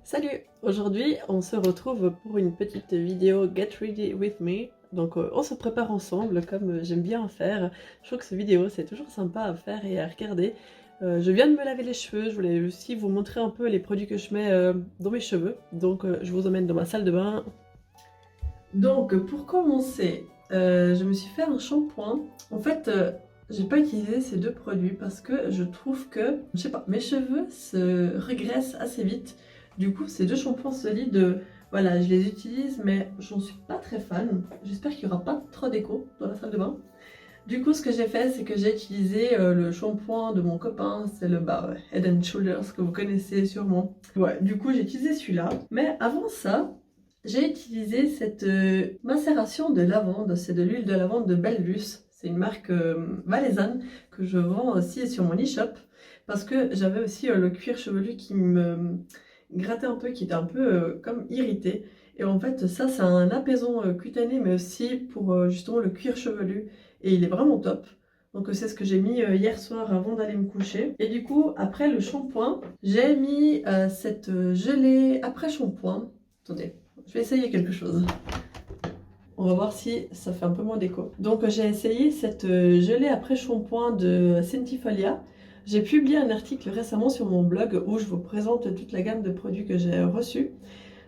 Salut! Aujourd'hui, on se retrouve pour une petite vidéo Get Ready With Me. Donc on se prépare ensemble comme j'aime bien faire. Je trouve que ces vidéos c'est toujours sympa à faire et à regarder. Je viens de me laver les cheveux, je voulais aussi vous montrer un peu les produits que je mets dans mes cheveux. Donc je vous emmène dans ma salle de bain. Donc pour commencer, je me suis fait un shampoing. En fait, j'ai pas utilisé ces deux produits parce que je trouve que, je sais pas, mes cheveux se régressent assez vite. Du coup, ces deux shampoings solides, voilà, je les utilise, mais j'en suis pas très fan. J'espère qu'il y aura pas trop d'écho dans la salle de bain. Du coup, ce que j'ai fait, c'est que j'ai utilisé le shampoing de mon copain, c'est le Head and Shoulders que vous connaissez sûrement. Ouais, du coup, j'ai utilisé celui-là. Mais avant ça, j'ai utilisé cette macération de lavande, c'est de l'huile de lavande de Bellus. C'est une marque valaisanne que je vends aussi sur mon e-shop parce que j'avais aussi le cuir chevelu qui me grattait un peu, qui était un peu comme irrité. Et en fait, ça, c'est un apaisant cutané, mais aussi pour justement le cuir chevelu. Et il est vraiment top. Donc c'est ce que j'ai mis hier soir avant d'aller me coucher. Et du coup, après le shampoing, j'ai mis cette gelée après shampoing. Attendez, je vais essayer quelque chose. On va voir si ça fait un peu moins d'écho. Donc j'ai essayé cette gelée après shampoing de Centifolia. J'ai publié un article récemment sur mon blog où je vous présente toute la gamme de produits que j'ai reçus.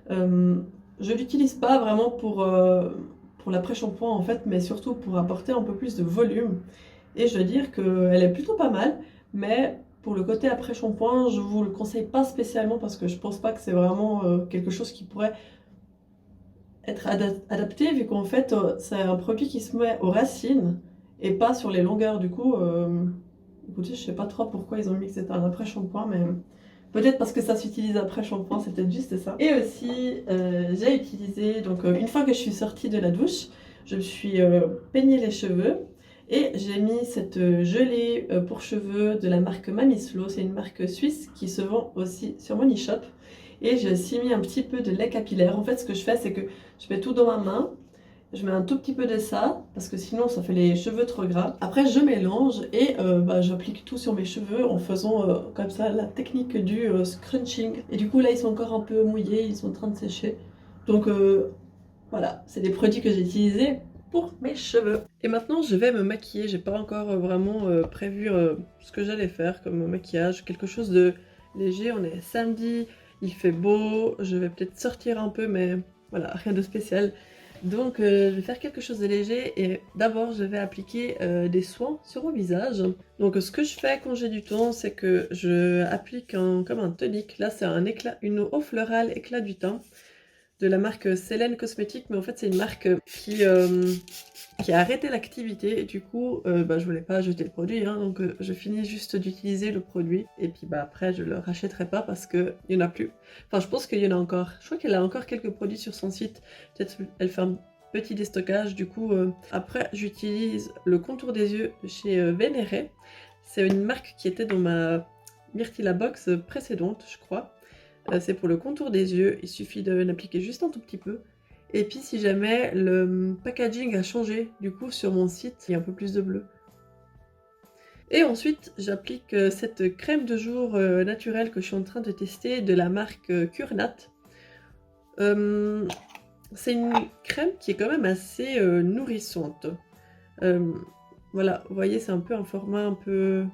Je l'utilise pas vraiment pour l'après-shampoing en fait, mais surtout pour apporter un peu plus de volume. Et je veux dire qu'elle est plutôt pas mal, mais pour le côté après-shampoing, je vous le conseille pas spécialement parce que je pense pas que c'est vraiment quelque chose qui pourrait être adapté, vu qu'en fait c'est un produit qui se met aux racines et pas sur les longueurs. Du coup, écoutez, je sais pas trop pourquoi ils ont mis que c'était un après-shampoing, mais peut-être parce que ça s'utilise après shampoing, c'est peut-être juste ça. Et aussi, j'ai utilisé, donc une fois que je suis sortie de la douche, je me suis peigné les cheveux et j'ai mis cette gelée pour cheveux de la marque Mamie Slow. C'est une marque suisse qui se vend aussi sur mon e-shop. Et j'ai aussi mis un petit peu de lait capillaire. En fait, ce que je fais, c'est que je mets tout dans ma main. Je mets un tout petit peu de ça, parce que sinon ça fait les cheveux trop gras. Après je mélange et j'applique tout sur mes cheveux en faisant comme ça la technique du scrunching. Et du coup là ils sont encore un peu mouillés, ils sont en train de sécher. Donc voilà, c'est des produits que j'ai utilisés pour mes cheveux. Et maintenant je vais me maquiller, j'ai pas encore vraiment prévu ce que j'allais faire comme maquillage. Quelque chose de léger, on est samedi, il fait beau, je vais peut-être sortir un peu mais voilà, rien de spécial. Donc je vais faire quelque chose de léger et d'abord je vais appliquer des soins sur mon visage. Donc ce que je fais quand j'ai du temps, c'est que je applique comme un tonique. Là c'est une eau florale éclat du teint de la marque Selene Cosmetics, mais en fait c'est une marque qui a arrêté l'activité et du coup je voulais pas jeter le produit, hein, donc je finis juste d'utiliser le produit et puis après je le rachèterai pas parce que il y en a plus. Enfin je pense qu'il y en a encore, je crois qu'elle a encore quelques produits sur son site, peut-être elle fait un petit déstockage. Du coup après j'utilise le contour des yeux de chez Vénéré. C'est une marque qui était dans ma Myrtilla Box précédente je crois. C'est pour le contour des yeux, il suffit d'appliquer juste un tout petit peu. Et puis si jamais le packaging a changé, du coup sur mon site, il y a un peu plus de bleu. Et ensuite j'applique cette crème de jour naturelle que je suis en train de tester de la marque Curnat. C'est une crème qui est quand même assez nourrissante. Voilà, vous voyez c'est un peu un format un peu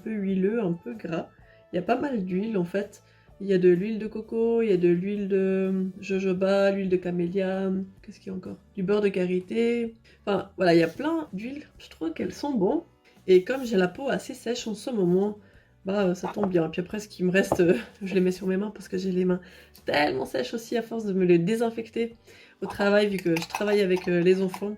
huileux, un peu gras. Il y a pas mal d'huile en fait. Il y a de l'huile de coco, il y a de l'huile de jojoba, l'huile de camélia, qu'est-ce qu'il y a encore? Du beurre de karité. Enfin voilà, il y a plein d'huiles, je trouve qu'elles sont bonnes. Et comme j'ai la peau assez sèche en ce moment, ça tombe bien. Et puis après ce qui me reste, je les mets sur mes mains parce que j'ai les mains tellement sèches aussi à force de me les désinfecter au travail vu que je travaille avec les enfants.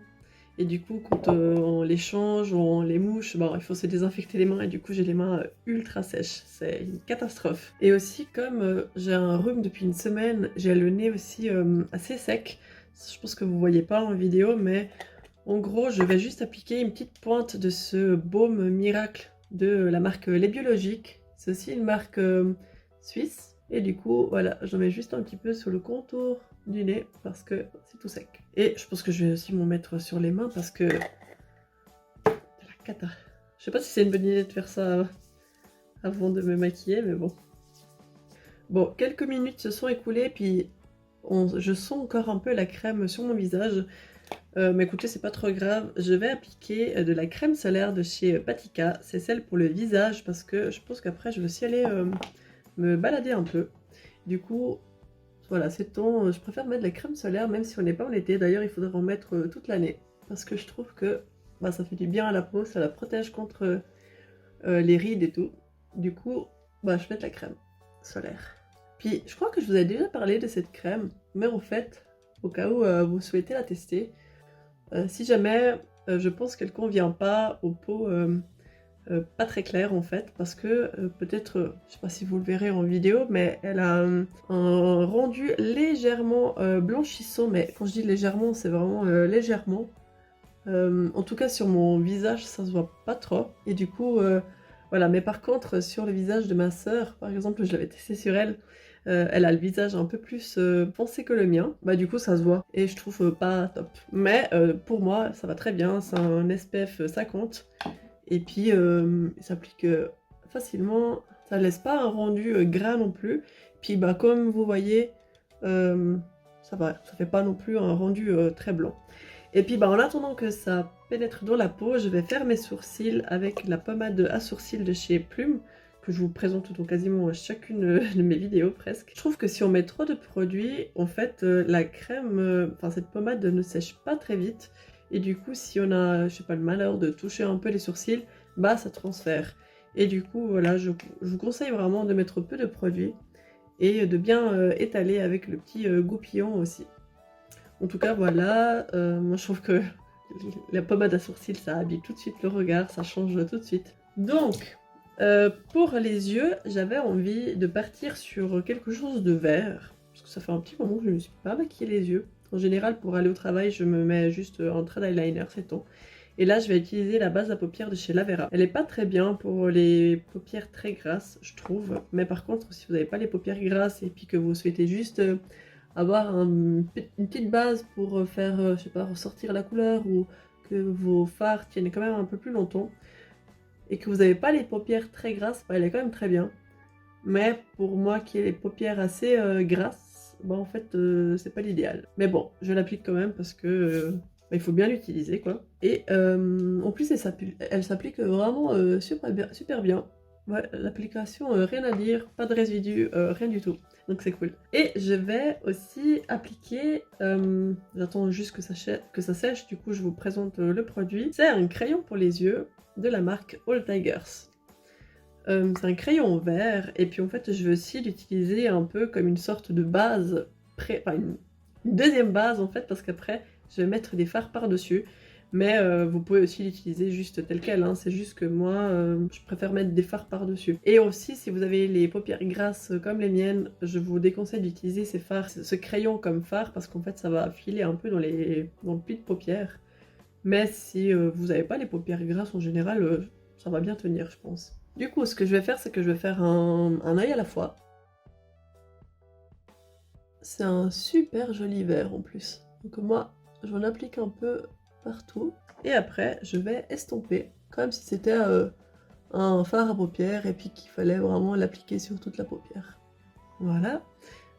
Et du coup, quand on les change ou on les mouche, il faut se désinfecter les mains et du coup j'ai les mains ultra sèches. C'est une catastrophe. Et aussi comme j'ai un rhume depuis une semaine, j'ai le nez aussi assez sec. Je pense que vous voyez pas en vidéo, mais en gros je vais juste appliquer une petite pointe de ce baume miracle de la marque Les Biologiques. C'est aussi une marque suisse. Et du coup, voilà, j'en mets juste un petit peu sur le contour du nez parce que c'est tout sec. Et je pense que je vais aussi m'en mettre sur les mains parce que c'est la cata. Je sais pas si c'est une bonne idée de faire ça avant de me maquiller, mais bon. Bon, quelques minutes se sont écoulées, puis je sens encore un peu la crème sur mon visage. Mais écoutez, c'est pas trop grave. Je vais appliquer de la crème solaire de chez Patika. C'est celle pour le visage parce que je pense qu'après je vais aussi aller me balader un peu. Du coup, voilà, c'est temps. Je préfère mettre de la crème solaire même si on n'est pas en été. D'ailleurs, il faudrait en mettre toute l'année parce que je trouve que bah, ça fait du bien à la peau, ça la protège contre les rides et tout. Du coup, bah, je mets de la crème solaire. Puis, je crois que je vous avais déjà parlé de cette crème, mais en fait, au cas où vous souhaitez la tester, si jamais je pense qu'elle convient pas aux peaux pas très claires en fait, parce que peut-être, je sais pas si vous le verrez en vidéo, mais elle a un rendu légèrement blanchissant, mais quand je dis légèrement, c'est vraiment légèrement. En tout cas sur mon visage ça se voit pas trop, et du coup voilà, mais par contre sur le visage de ma sœur, par exemple, je l'avais testé sur elle, elle a le visage un peu plus foncé que le mien, bah du coup ça se voit, et je trouve pas top. Mais pour moi ça va très bien, c'est un SPF 50, et puis il s'applique facilement, ça laisse pas un rendu gras non plus, puis bah comme vous voyez, ça va, ça fait pas non plus un rendu très blanc. Et puis bah, en attendant que ça pénètre dans la peau, je vais faire mes sourcils avec la pommade à sourcils de chez Plume, que je vous présente dans quasiment chacune de mes vidéos presque. Je trouve que si on met trop de produits, en fait la crème, enfin cette pommade ne sèche pas très vite. Et du coup si on a, je sais pas, le malheur de toucher un peu les sourcils, bah ça transfère. Et du coup voilà, je vous conseille vraiment de mettre peu de produits et de bien étaler avec le petit goupillon aussi. En tout cas, voilà, moi je trouve que la pommade à sourcils, ça habille tout de suite le regard, ça change tout de suite. Donc, pour les yeux, j'avais envie de partir sur quelque chose de vert, parce que ça fait un petit moment que je ne me suis pas maquillé les yeux. En général, pour aller au travail, je me mets juste un trait d'eyeliner, c'est tout. Et là, je vais utiliser la base à paupières de chez Lavera. Elle est pas très bien pour les paupières très grasses, je trouve. Mais par contre, si vous n'avez pas les paupières grasses et puis que vous souhaitez juste avoir une petite base pour faire, je sais pas, ressortir la couleur, ou que vos fards tiennent quand même un peu plus longtemps, et que vous n'avez pas les paupières très grasses, bah, elle est quand même très bien. Mais pour moi qui ai les paupières assez grasses, bah en fait c'est pas l'idéal. Mais bon, je l'applique quand même parce que bah, il faut bien l'utiliser quoi. Et en plus elle s'applique vraiment super bien. Ouais, l'application, rien à dire, pas de résidus, rien du tout. Donc c'est cool. Et je vais aussi appliquer, j'attends juste que ça sèche, du coup je vous présente le produit. C'est un crayon pour les yeux de la marque All Tigers. C'est un crayon vert, et puis en fait je vais aussi l'utiliser un peu comme une sorte de base, enfin une deuxième base en fait, parce qu'après je vais mettre des fards par-dessus. Mais vous pouvez aussi l'utiliser juste tel quel, hein. C'est juste que moi je préfère mettre des fards par-dessus. Et aussi si vous avez les paupières grasses comme les miennes, je vous déconseille d'utiliser ces fards, ce crayon comme fard, parce qu'en fait ça va filer un peu dans le pli de paupières. Mais si vous n'avez pas les paupières grasses en général, ça va bien tenir je pense. Du coup, ce que je vais faire, c'est que je vais faire un œil à la fois. C'est un super joli vert en plus. Donc moi, je m'en applique un peu partout. Et après, je vais estomper, comme si c'était un fard à paupières et puis qu'il fallait vraiment l'appliquer sur toute la paupière. Voilà.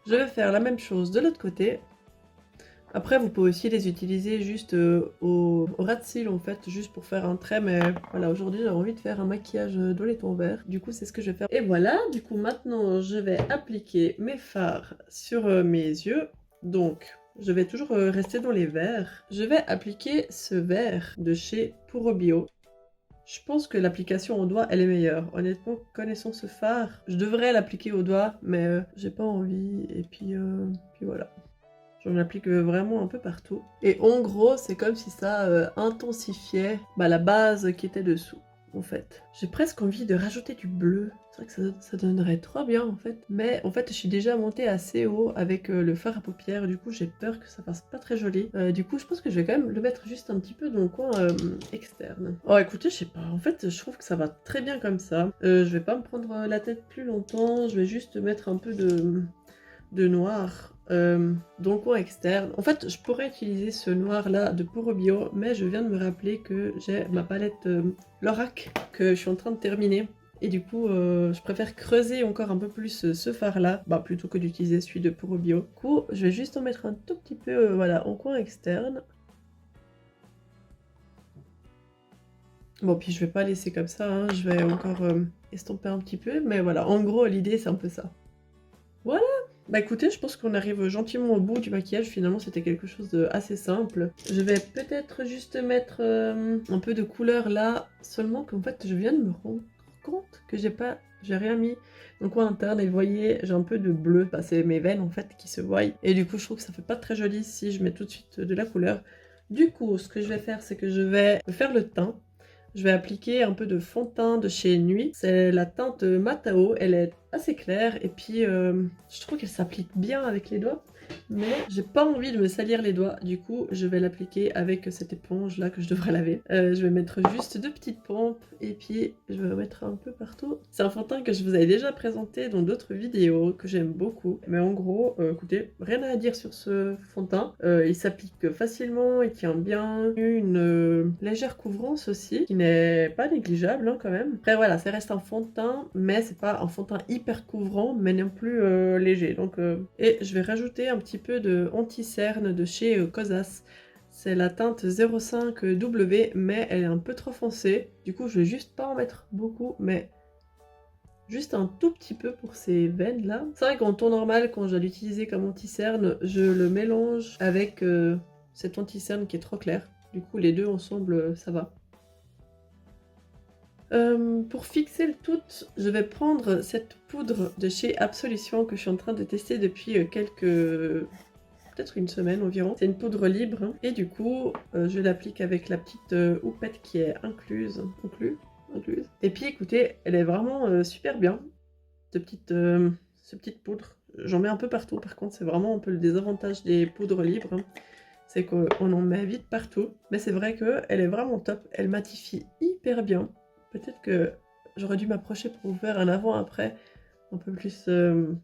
Je vais faire la même chose de l'autre côté. Après, vous pouvez aussi les utiliser juste au ras de cils en fait, juste pour faire un trait, mais voilà, aujourd'hui j'ai envie de faire un maquillage dans les tons verts, du coup c'est ce que je vais faire. Et voilà, du coup maintenant je vais appliquer mes fards sur mes yeux, donc je vais toujours rester dans les verts. Je vais appliquer ce vert de chez Puro Bio. Je pense que l'application au doigt elle est meilleure, honnêtement connaissant ce fard, je devrais l'appliquer au doigt, mais j'ai pas envie, et puis voilà. J'en applique vraiment un peu partout. Et en gros, c'est comme si ça intensifiait la base qui était dessous, en fait. J'ai presque envie de rajouter du bleu. C'est vrai que ça donnerait trop bien, en fait. Mais en fait, je suis déjà montée assez haut avec le fard à paupières. Du coup, j'ai peur que ça fasse pas très joli. Du coup, je pense que je vais quand même le mettre juste un petit peu dans le coin externe. Oh, écoutez, je sais pas. En fait, je trouve que ça va très bien comme ça. Je vais pas me prendre la tête plus longtemps. Je vais juste mettre un peu de noir dans le coin externe. En fait, je pourrais utiliser ce noir là de Puro Bio, mais je viens de me rappeler que j'ai ma palette Lorac que je suis en train de terminer Et du coup, je préfère creuser encore un peu plus ce fard-là, bah, plutôt que d'utiliser celui de Puro Bio. Du coup, je vais juste en mettre un tout petit peu, voilà, en coin externe. Bon, puis je vais pas laisser comme ça, hein, je vais encore estomper un petit peu, mais voilà, en gros, l'idée, c'est un peu ça. Voilà! Bah écoutez, je pense qu'on arrive gentiment au bout du maquillage, finalement c'était quelque chose d'assez simple. Je vais peut-être juste mettre un peu de couleur là, seulement qu'en fait je viens de me rendre compte que j'ai rien mis dans le coin interne et vous voyez, j'ai un peu de bleu, bah, c'est mes veines en fait qui se voient. Et du coup je trouve que ça fait pas très joli si je mets tout de suite de la couleur. Du coup, ce que je vais faire, c'est que je vais faire le teint. Je vais appliquer un peu de fond de teint de chez Nuit. C'est la teinte Matao, elle est assez claire et puis je trouve qu'elle s'applique bien avec les doigts. Mais j'ai pas envie de me salir les doigts, du coup je vais l'appliquer avec cette éponge là que je devrais laver. Je vais mettre juste 2 petites pompes et puis je vais mettre un peu partout. C'est un fond de teint que je vous avais déjà présenté dans d'autres vidéos, que j'aime beaucoup. Mais en gros, écoutez, rien à dire sur ce fond de teint. Il s'applique facilement, il tient bien. Une légère couvrance aussi, qui n'est pas négligeable hein, quand même. Après voilà, ça reste un fond de teint, mais c'est pas un fond de teint hyper couvrant, mais non plus léger. Donc, et je vais rajouter un petit peu de anti-cerne de chez Kosas. C'est la teinte 05W, mais elle est un peu trop foncée. Du coup, je vais juste pas en mettre beaucoup, mais juste un tout petit peu pour ces veines là. C'est vrai qu'en ton normal, quand je vais l'utiliser comme anti-cerne, je le mélange avec cet anti-cerne qui est trop clair. Du coup, les deux ensemble, ça va. Pour fixer le tout, je vais prendre cette poudre de chez Absolution que je suis en train de tester depuis peut-être une semaine environ. C'est une poudre libre hein. Et du coup, je l'applique avec la petite houppette qui est incluse. Et puis écoutez, elle est vraiment super bien, cette petite poudre. J'en mets un peu partout, par contre c'est vraiment un peu le désavantage des poudres libres. Hein. C'est qu'on en met vite partout. Mais c'est vrai qu'elle est vraiment top, elle matifie hyper bien. Peut-être que j'aurais dû m'approcher pour vous faire un avant-après un peu plus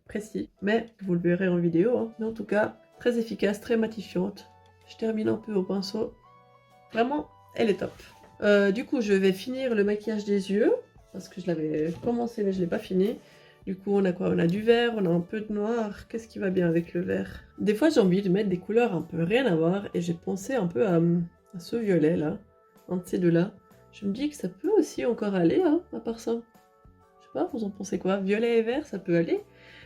précis, mais vous le verrez en vidéo. Hein. Mais en tout cas, très efficace, très matifiante. Je termine un peu au pinceau. Vraiment, elle est top. Du coup, je vais finir le maquillage des yeux, parce que je l'avais commencé mais je ne l'ai pas fini. Du coup, on a quoi? On a du vert, on a un peu de noir. Qu'est-ce qui va bien avec le vert? Des fois, j'ai envie de mettre des couleurs un peu rien à voir, et j'ai pensé un peu à ce violet là, un de ces deux-là. Je me dis que ça peut aussi encore aller, hein, à part ça. Je sais pas, vous en pensez quoi? Violet et vert, ça peut aller?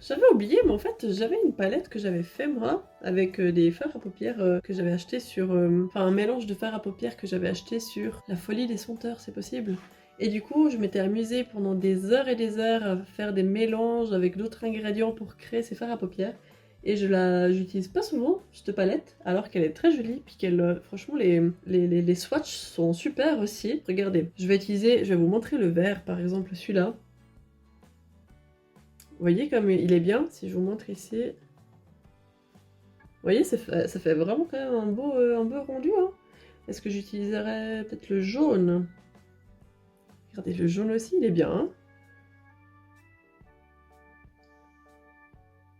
J'avais oublié, mais en fait, j'avais une palette que j'avais fait moi, avec des fards à paupières que j'avais acheté sur... Enfin, un mélange de fards à paupières que j'avais acheté sur La Folie des Senteurs, c'est possible? Et du coup, je m'étais amusée pendant des heures et des heures à faire des mélanges avec d'autres ingrédients pour créer ces fards à paupières. Et j'utilise pas souvent cette palette, alors qu'elle est très jolie, puis qu'elle, franchement, les swatchs sont super aussi. Regardez, je vais vous montrer le vert, par exemple celui-là. Vous voyez comme il est bien, si je vous montre ici. Vous voyez, ça fait vraiment quand même un beau rendu. Hein. Est-ce que j'utiliserais peut-être le jaune? Regardez, le jaune aussi, il est bien. Hein.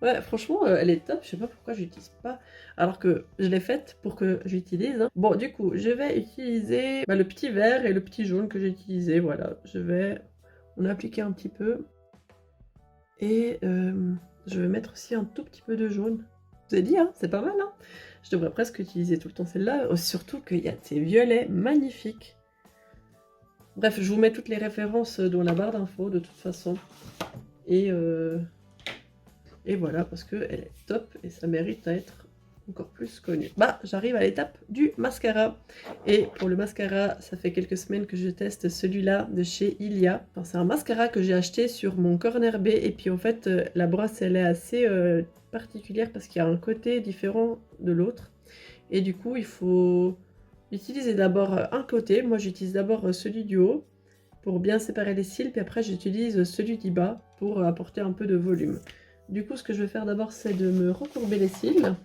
Ouais, franchement, elle est top. Je sais pas pourquoi je l'utilise pas. Alors que je l'ai faite pour que j'utilise. Hein. Bon, du coup, je vais utiliser le petit vert et le petit jaune que j'ai utilisé. Voilà, je vais en appliquer un petit peu. Et je vais mettre aussi un tout petit peu de jaune. Je vous ai dit, hein, c'est pas mal. Hein. Je devrais presque utiliser tout le temps celle-là. Surtout qu'il y a ces violets magnifiques. Bref, je vous mets toutes les références dans la barre d'infos de toute façon. Et voilà, parce qu'elle est top et ça mérite à être encore plus connue. Bah, j'arrive à l'étape du mascara. Et pour le mascara, ça fait quelques semaines que je teste celui-là de chez Ilia. Enfin, c'est un mascara que j'ai acheté sur mon Corner B. Et puis en fait, la brosse, elle est assez particulière parce qu'il y a un côté différent de l'autre. Et du coup, il faut utiliser d'abord un côté. Moi, j'utilise d'abord celui du haut pour bien séparer les cils. Puis après, j'utilise celui du bas pour apporter un peu de volume. Du coup, ce que je vais faire d'abord, c'est de me recourber les cils.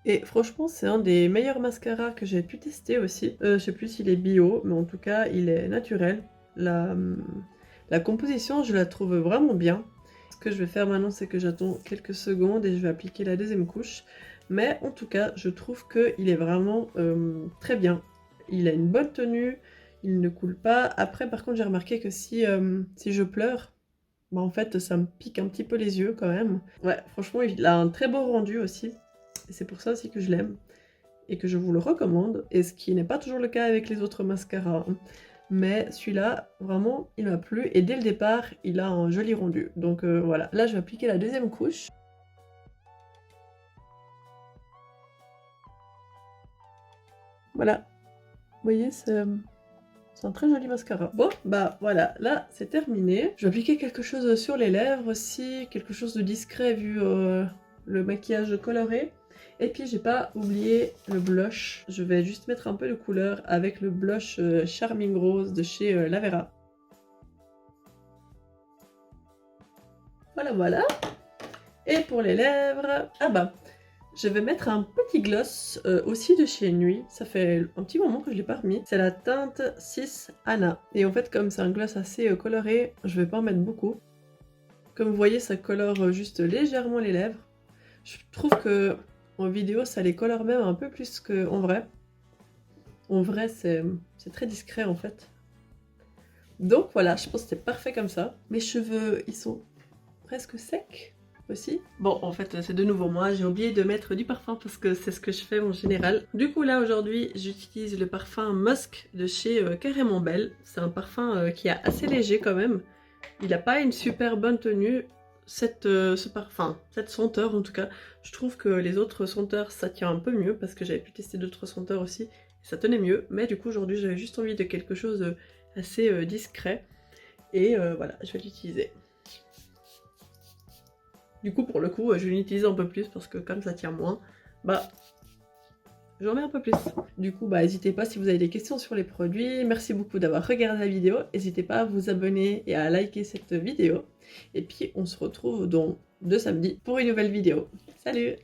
Et franchement, c'est un des meilleurs mascaras que j'ai pu tester aussi. Je sais plus s'il est bio, mais en tout cas, il est naturel. La composition, je la trouve vraiment bien. Ce que je vais faire maintenant, c'est que j'attends quelques secondes et je vais appliquer la deuxième couche. Mais en tout cas, je trouve qu'il est vraiment très bien. Il a une bonne tenue, il ne coule pas. Après par contre j'ai remarqué que si je pleure, bah en fait ça me pique un petit peu les yeux quand même. Ouais, franchement il a un très beau rendu aussi, et c'est pour ça aussi que je l'aime et que je vous le recommande, et ce qui n'est pas toujours le cas avec les autres mascaras, hein. Mais celui-là, vraiment, il m'a plu, et dès le départ, il a un joli rendu. Donc voilà, là je vais appliquer la deuxième couche. Voilà, vous voyez, c'est un très joli mascara. Bon, bah voilà, là c'est terminé. Je vais appliquer quelque chose sur les lèvres aussi, quelque chose de discret vu le maquillage coloré. Et puis j'ai pas oublié le blush. Je vais juste mettre un peu de couleur avec le blush Charming Rose de chez Lavera. Voilà, voilà. Et pour les lèvres, ah bah, je vais mettre un petit gloss aussi de chez Nuit. Ça fait un petit moment que je l'ai pas remis. C'est la teinte 6 Anna. Et en fait, comme c'est un gloss assez coloré, je vais pas en mettre beaucoup. Comme vous voyez, ça colore juste légèrement les lèvres. Je trouve que en vidéo, ça les colore même un peu plus qu'en vrai. En vrai, c'est très discret en fait. Donc voilà, je pense que c'est parfait comme ça. Mes cheveux, ils sont presque secs aussi. Bon, en fait, c'est de nouveau moi, j'ai oublié de mettre du parfum parce que c'est ce que je fais en général. Du coup, là, aujourd'hui, j'utilise le parfum Musk de chez Carrément Belle. C'est un parfum qui est assez léger quand même. Il n'a pas une super bonne tenue. Cette senteur en tout cas, je trouve que les autres senteurs ça tient un peu mieux parce que j'avais pu tester d'autres senteurs aussi et ça tenait mieux, mais du coup aujourd'hui j'avais juste envie de quelque chose assez discret et voilà, je vais l'utiliser. Du coup pour le coup je vais l'utiliser un peu plus parce que comme ça tient moins, bah j'en mets un peu plus. Du coup, bah n'hésitez pas si vous avez des questions sur les produits. Merci beaucoup d'avoir regardé la vidéo. N'hésitez pas à vous abonner et à liker cette vidéo. Et puis, on se retrouve dans 2 samedis pour une nouvelle vidéo. Salut!